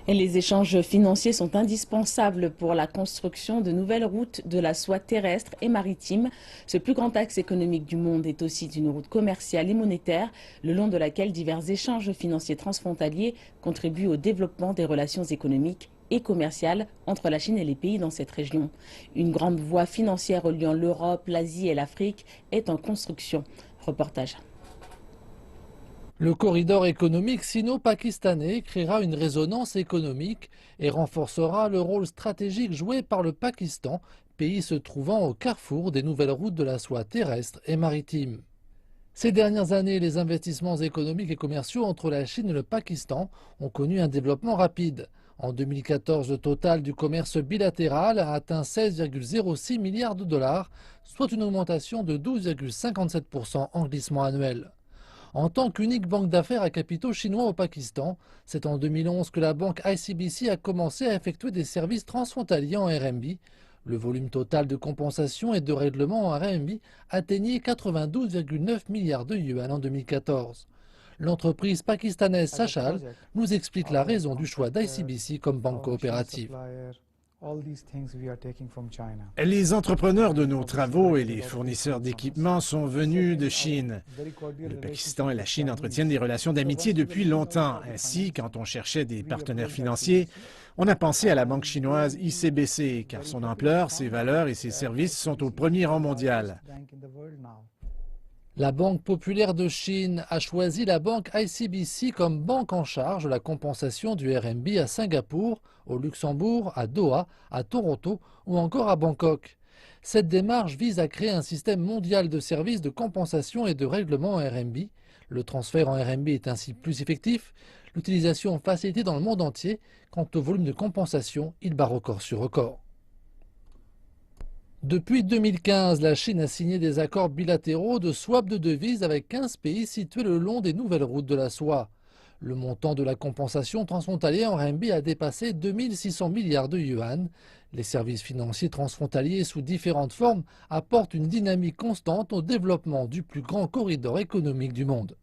Et les échanges financiers sont indispensables pour la construction de nouvelles routes de la soie terrestre et maritime. Ce plus grand axe économique du monde est aussi une route commerciale et monétaire, le long de laquelle divers échanges financiers transfrontaliers contribuent au développement des relations économiques et commerciales entre la Chine et les pays dans cette région. Une grande voie financière reliant l'Europe, l'Asie et l'Afrique est en construction. Reportage. Le corridor économique sino-pakistanais créera une résonance économique et renforcera le rôle stratégique joué par le Pakistan, pays se trouvant au carrefour des nouvelles routes de la soie terrestre et maritime. Ces dernières années, les investissements économiques et commerciaux entre la Chine et le Pakistan ont connu un développement rapide. En 2014, le total du commerce bilatéral a atteint 16,06 milliards de dollars, soit une augmentation de 12,57% en glissement annuel. En tant qu'unique banque d'affaires à capitaux chinois au Pakistan, c'est en 2011 que la banque ICBC a commencé à effectuer des services transfrontaliers en RMB. Le volume total de compensation et de règlement en RMB atteignait 92,9 milliards de yuan en 2014. L'entreprise pakistanaise Sachal nous explique la raison du choix d'ICBC comme banque coopérative. Les entrepreneurs de nos travaux et les fournisseurs d'équipements sont venus de Chine. Le Pakistan et la Chine entretiennent des relations d'amitié depuis longtemps. Ainsi, quand on cherchait des partenaires financiers, on a pensé à la banque chinoise ICBC, car son ampleur, ses valeurs et ses services sont au premier rang mondial. La Banque populaire de Chine a choisi la banque ICBC comme banque en charge de la compensation du RMB à Singapour, au Luxembourg, à Doha, à Toronto ou encore à Bangkok. Cette démarche vise à créer un système mondial de services de compensation et de règlement en RMB. Le transfert en RMB est ainsi plus effectif, l'utilisation facilitée dans le monde entier. Quant au volume de compensation, il bat record sur record. Depuis 2015, la Chine a signé des accords bilatéraux de swap de devises avec 15 pays situés le long des nouvelles routes de la soie. Le montant de la compensation transfrontalière en RMB a dépassé 2600 milliards de yuan. Les services financiers transfrontaliers sous différentes formes apportent une dynamique constante au développement du plus grand corridor économique du monde.